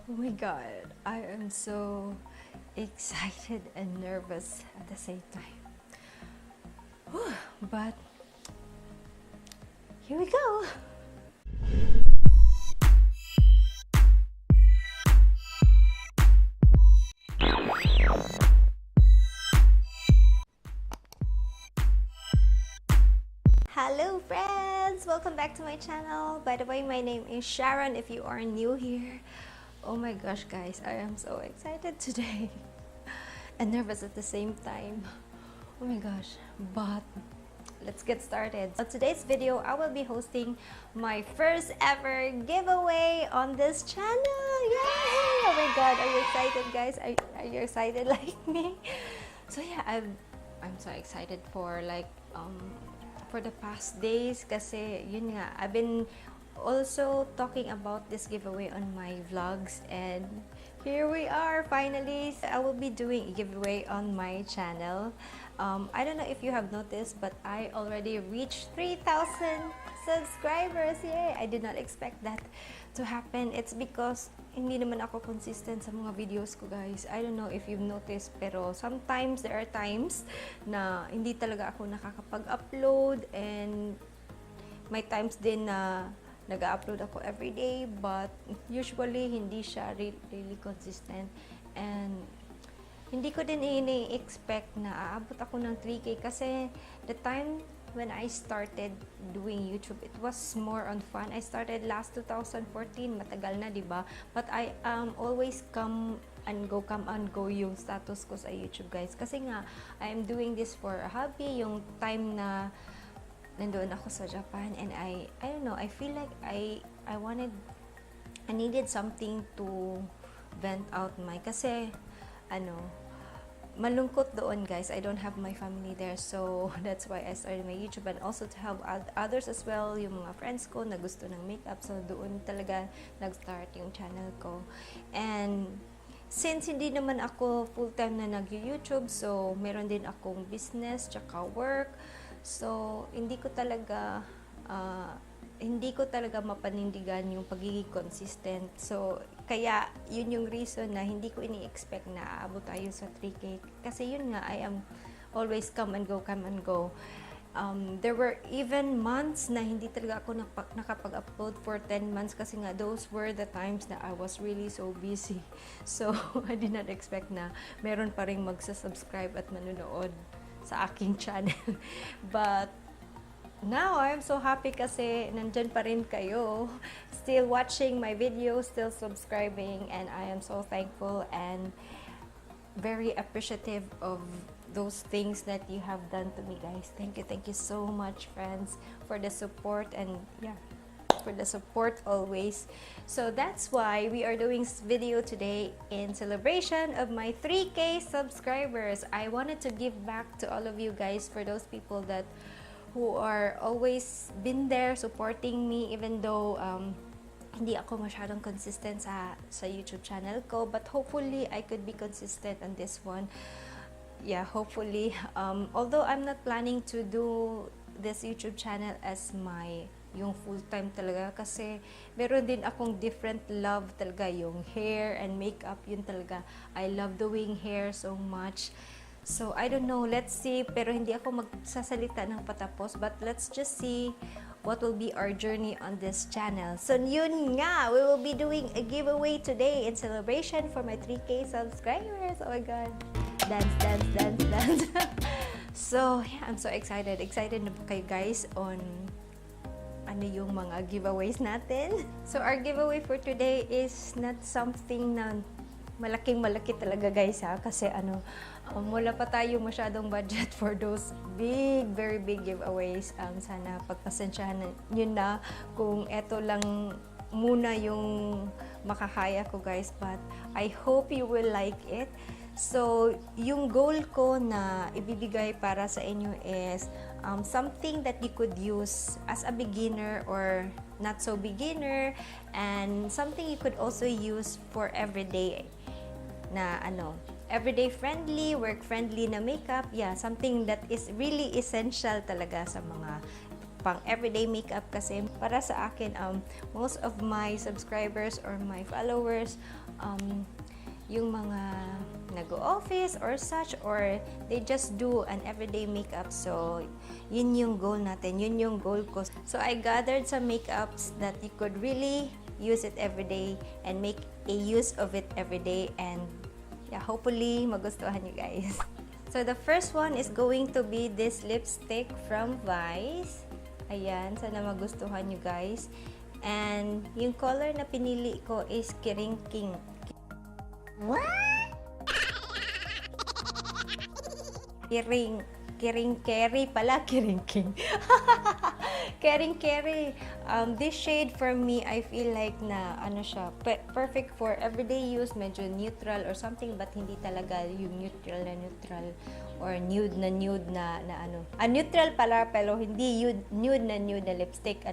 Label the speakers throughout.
Speaker 1: Oh my god, I am so excited and nervous at the same time. Whew, but here we go. Hello friends! Welcome back to my channel. By the way, my name is Sharon if you are new here. Oh my gosh guys, I am so excited today and nervous at the same time. Oh my gosh, but let's get started. So today's video, I will be hosting my first ever giveaway on this channel. Yay! Oh my god, are you excited guys? Are you excited like me? So yeah, I'm so excited for for the past days kasi yun nga, I've been also talking about this giveaway on my vlogs and here we are finally. I will be doing a giveaway on my channel. I don't know if you have noticed but I already reached 3,000 subscribers. Yay! I did not expect that to happen. It's because hindi naman ako consistent sa mga videos ko guys. I don't know if you've noticed pero sometimes there are times na hindi talaga ako nakakapag-upload and may times din na nag-upload ako every day but usually hindi siya really consistent and hindi ko din ini-expect na aabot ako ng 3K kasi the time when I started doing YouTube, it was more on fun. I started last 2014, matagal na, di ba? But I always come and go yung status ko sa YouTube, guys. Kasi nga, I am doing this for a hobby. Yung time na nandoon ako sa Japan and I don't know, I feel like I needed something to vent out my, kasi malungkot doon guys. I don't have my family there, so that's why I started my YouTube and also to help others as well, yung mga friends ko na gusto ng makeup, so doon talaga nag-start yung channel ko. And since hindi naman ako full-time na nag-YouTube, so meron din akong business tsaka work, so hindi ko talaga mapanindigan yung pagiging consistent. So, kaya yun yung reason na hindi ko ini-expect na aabot tayo sa 3K. Kasi yun nga, I am always come and go. There were even months na hindi talaga ako nakapag-upload for 10 months kasi nga those were the times na I was really so busy. So, I did not expect na meron pa rin magsa-subscribe at manonood sa aking channel. But now, I'm so happy kasi nandyan pa rin kayo, still watching my videos, still subscribing, and I am so thankful and very appreciative of those things that you have done to me, guys. Thank you so much, friends, for the support and yeah, for the support always. So that's why we are doing this video today in celebration of my 3K subscribers. I wanted to give back to all of you guys, for those people that who are always been there supporting me even though hindi ako masyadong consistent sa YouTube channel ko, but hopefully I could be consistent on this one. Yeah, hopefully. Although I'm not planning to do this YouTube channel as yung full-time talaga kasi meron din akong different love talaga, yung hair and makeup, yun talaga. I love doing hair so much. So, I don't know, let's see, pero hindi ako magsasalita ng patapos, but let's just see what will be our journey on this channel. So, yun nga, we will be doing a giveaway today in celebration for my 3K subscribers. Oh my god, dance. So, yeah, I'm so excited na kayo guys on ano yung mga giveaways natin. So, our giveaway for today is not something na malaki talaga guys ha, kasi wala pa tayo masyadong budget for those very big giveaways. Sana pagpasensyahan nyo na kung eto lang muna yung makakaya ko guys, but I hope you will like it. So, yung goal ko na ibibigay para sa inyo is something that you could use as a beginner or not so beginner, and something you could also use for everyday na everyday friendly, work friendly na makeup. Yeah, something that is really essential talaga sa mga pang everyday makeup kasi para sa akin, most of my subscribers or my followers, yung mga nag-office or such, or they just do an everyday makeup. So, yun yung goal natin. Yun yung goal ko. So, I gathered some makeups that you could really use it every day and make a use of it every day. And, yeah, hopefully, magustuhan you guys. So, the first one is going to be this lipstick from Vice. Ayan, sana magustuhan you guys. And, yung color na pinili ko is Kiring King. What? Kiring Kerry pala, Kiring King. Kiring Kerry. This shade for me, I feel like na ano siya, perfect for everyday use, medyo neutral or something, but hindi talaga yung neutral or nude na ano. Neutral pala, pero hindi nude na lipstick,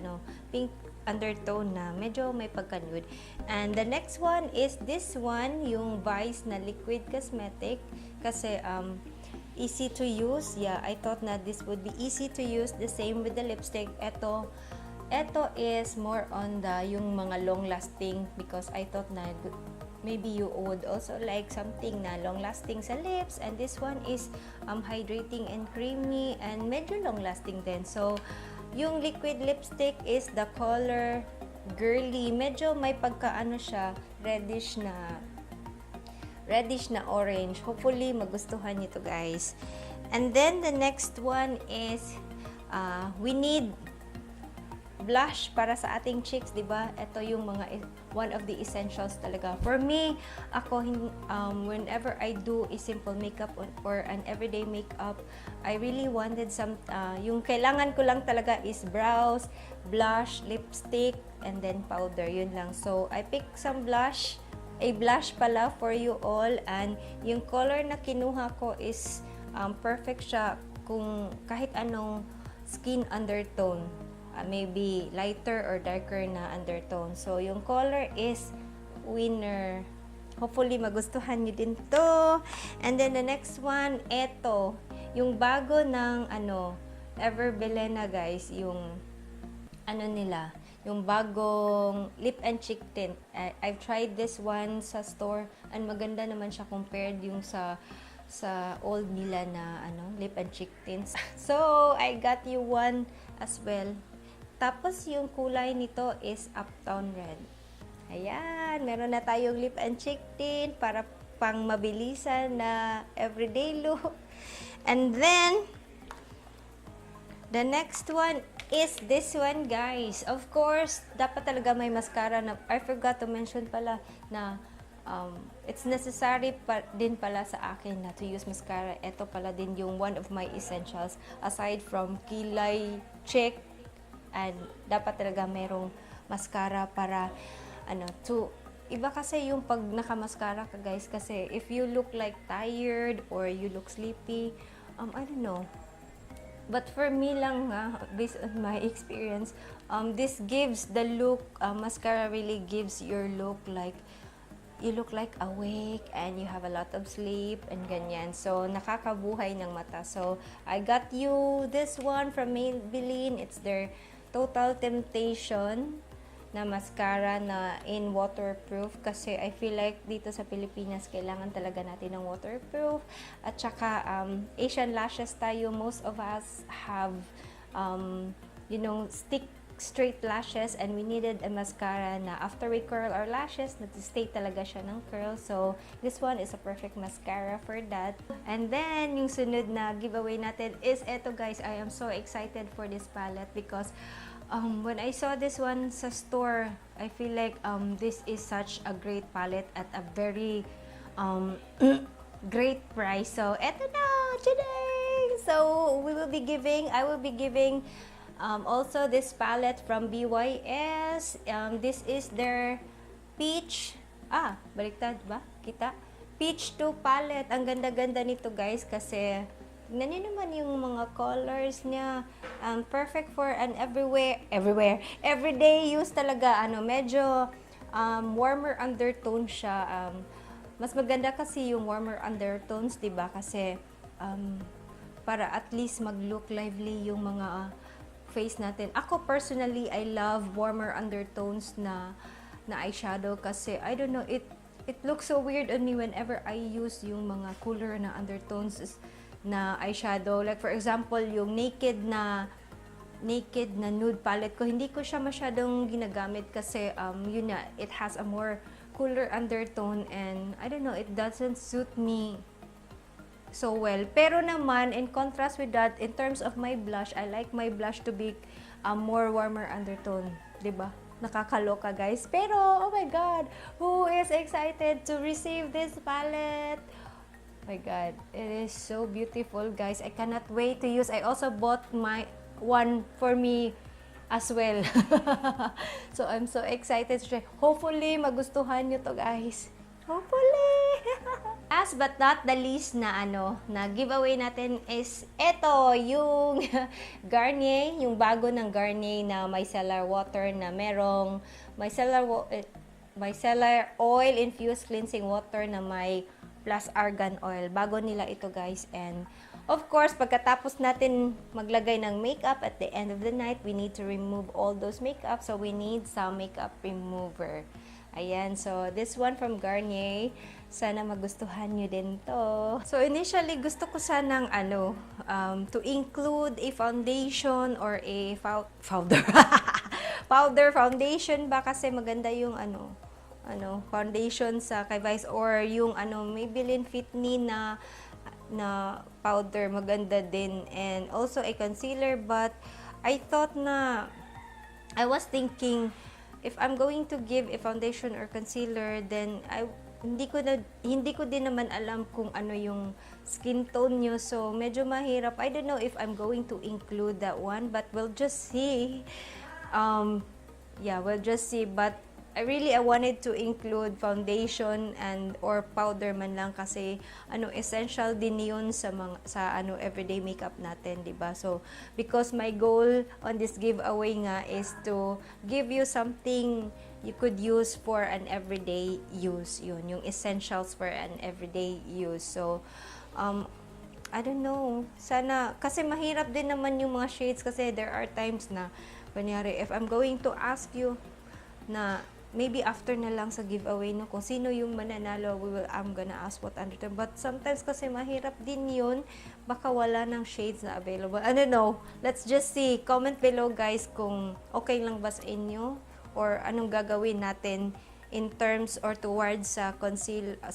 Speaker 1: pink undertone na medyo may pagka-nude. And the next one is this one, yung Vice na liquid cosmetic, kasi easy to use. Yeah, I thought na this would be easy to use. The same with the lipstick. Ito is more on the yung mga long lasting, because I thought na maybe you would also like something na long lasting sa lips, and this one is hydrating and creamy and medyo long lasting din. So yung liquid lipstick is the color Girly. Medyo may pagkaano siya, reddish na orange. Hopefully magustuhan niyo to, guys. And then the next one is we need blush para sa ating cheeks, di ba? Ito yung one of the essentials talaga. For me, ako, whenever I do a simple makeup or an everyday makeup, I really wanted yung kailangan ko lang talaga is brows, blush, lipstick, and then powder. Yun lang. So, I picked some blush. A blush pala for you all. And yung color na kinuha ko is perfect siya kung kahit anong skin undertone. Maybe lighter or darker na undertone. So, yung color is Winner. Hopefully, magustuhan nyo din to. And then, the next one, eto. Yung bago ng, Everbelena, guys. Yung, nila. Yung bagong lip and cheek tint. I've tried this one sa store. And maganda naman siya compared yung sa old nila na, lip and cheek tints. So, I got you one as well. Tapos, yung kulay nito is Uptown Red. Ayan, meron na tayong lip and cheek tint para pang mabilisan na everyday look. And then, the next one is this one, guys. Of course, dapat talaga may mascara na, I forgot to mention pala na it's necessary din pala sa akin na to use mascara. Ito pala din yung one of my essentials. Aside from kilay, cheek, and dapat talaga mayroong mascara para iba kasi yung pag naka-mascara ka, guys, kasi if you look like tired or you look sleepy, I don't know, but for me lang based on my experience, this gives the look, mascara really gives your look like you look like awake and you have a lot of sleep and ganyan. So, nakakabuhay ng mata. So, I got you this one from Maybelline. It's their Total Temptation na mascara na in waterproof, kasi I feel like dito sa Pilipinas kailangan talaga natin ng waterproof. At saka Asian lashes tayo, most of us have straight lashes, and we needed a mascara na after we curl our lashes, nag-stay talaga siya ng curl. So, this one is a perfect mascara for that. And then, yung sunod na giveaway natin is eto, guys. I am so excited for this palette because when I saw this one sa store, I feel like this is such a great palette at a very great price. So, eto na! Today! So, I will be giving also this palette from BYS. This is their Peach. Baliktad ba? Kita? Peach 2 palette. Ang ganda-ganda nito, guys, kasi tignan niyo naman yung mga colors niya. Perfect for an everyday use talaga. Medyo warmer undertone siya. Mas maganda kasi yung warmer undertones, 'di ba? Kasi para at least mag-look lively yung mga face natin. Ako personally, I love warmer undertones na eyeshadow kasi I don't know, it looks so weird on me whenever I use yung mga cooler na undertones na eyeshadow. Like for example, yung naked na nude palette ko, hindi ko siya masyadong ginagamit kasi yun na, it has a more cooler undertone and I don't know, it doesn't suit me so well. Pero naman, in contrast with that, in terms of my blush, I like my blush to be more warmer undertone, diba? Nakakaloka guys. Pero, oh my God, who is excited to receive this palette? Oh my God, it is so beautiful guys. I cannot wait to use. I also bought my one for me as well. So I'm so excited. Hopefully magustuhan nyo to guys. Hopefully. Last but not the least na giveaway natin is ito, yung Garnier, yung bago ng Garnier na micellar water na merong micellar oil infused cleansing water na may plus argan oil. Bago nila ito guys, and of course, pagkatapos natin maglagay ng makeup at the end of the night, we need to remove all those makeup. So, we need some makeup remover. Ayan. So, this one from Garnier. Sana magustuhan nyo din to. So, initially, gusto ko sanang to include a foundation or a powder. Powder foundation ba? Kasi maganda yung foundation sa kay Vice or yung Maybelline Fit Me na powder, maganda din, and also a concealer. But I thought I was thinking if I'm going to give a foundation or concealer, then hindi ko din naman alam kung ano yung skin tone nyo, so medyo mahirap. I don't know if I'm going to include that one, but we'll just see. Yeah, we'll just see. But I wanted to include foundation and or powder man lang kasi essential din 'yun sa everyday makeup natin, 'di ba? So because my goal on this giveaway nga is to give you something you could use for an everyday use, yung essentials for an everyday use. So I don't know, sana kasi mahirap din naman yung mga shades kasi there are times na kunyari if I'm going to ask you na maybe after na lang sa giveaway kung sino yung mananalo, I'm gonna ask what undertone. But sometimes kasi mahirap din yun, baka wala ng shades na available. I don't know. Let's just see. Comment below guys kung okay lang ba sa inyo or anong gagawin natin in terms or towards sa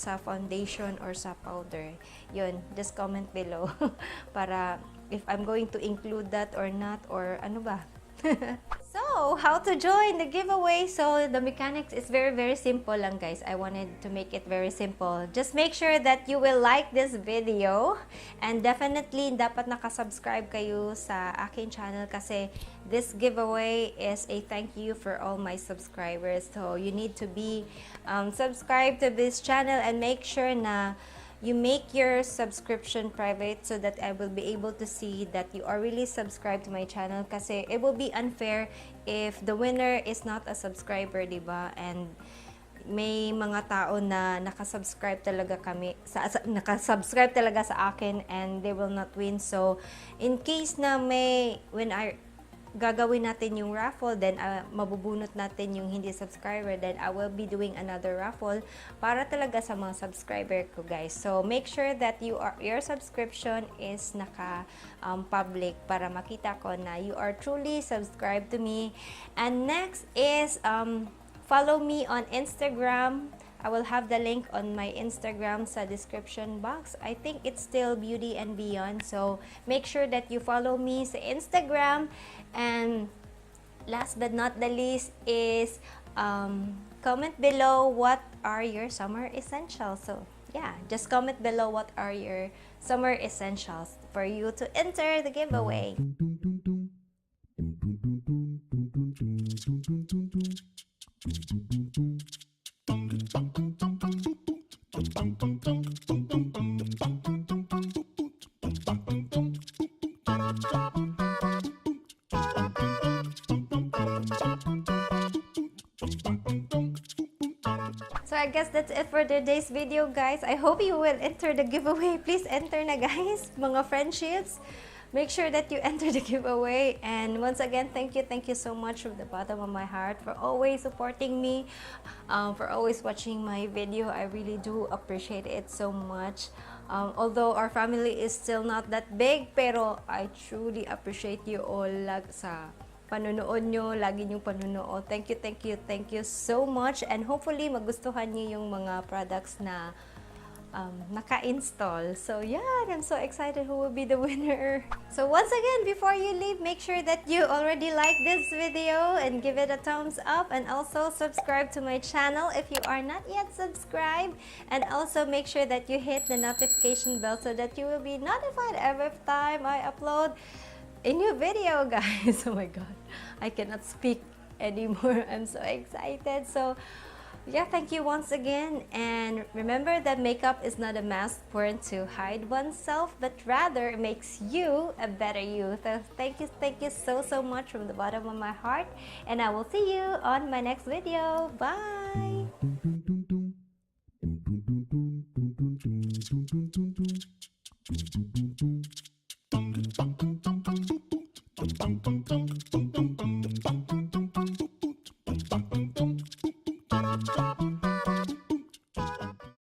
Speaker 1: sa foundation or sa powder. Yun, just comment below para if I'm going to include that or not or ano ba. So, how to join the giveaway? So, the mechanics is very, very simple lang guys. I wanted to make it very simple. Just make sure that you will like this video and definitely dapat nakasubscribe kayo sa aking channel kasi this giveaway is a thank you for all my subscribers. So, you need to be subscribed to this channel and make sure na you make your subscription private so that I will be able to see that you are really subscribed to my channel kasi it will be unfair if the winner is not a subscriber, diba? And may mga tao na nakasubscribe talaga nakasubscribe talaga sa akin and they will not win. So, in case na when gagawin natin yung raffle, then mabubunot natin yung hindi subscriber, then I will be doing another raffle para talaga sa mga subscriber ko guys. So make sure that your subscription is public para makita ko na you are truly subscribed to me. And next is follow me on Instagram. I will have the link on my Instagram sa description box. I think it's still Beauty and Beyond. So, make sure that you follow me sa Instagram. And last but not the least is comment below what are your summer essentials. So, yeah, just comment below what are your summer essentials for you to enter the giveaway. So I guess that's it for today's video guys. I hope you will enter the giveaway. Please enter na guys, mga friendships. make sure that you enter the giveaway. And once again, thank you so much from the bottom of my heart for always supporting me, for always watching my video. I really do appreciate it so much. Although our family is still not that big, pero I truly appreciate you all sa panonood nyo, lagi nyong panonood. Thank you so much. And hopefully, magustuhan nyo yung mga products na naka-install. So yeah, I'm so excited who will be the winner. So once again, before you leave, make sure that you already like this video and give it a thumbs up, and also subscribe to my channel if you are not yet subscribed, and also make sure that you hit the notification bell so that you will be notified every time I upload a new video, guys. Oh my god, I cannot speak anymore. I'm so excited. So yeah, thank you once again, and remember that makeup is not a mask worn to hide oneself, but rather it makes you a better you. So thank you so much from the bottom of my heart, and I will see you on my next video. Bye! Ba-da-ba.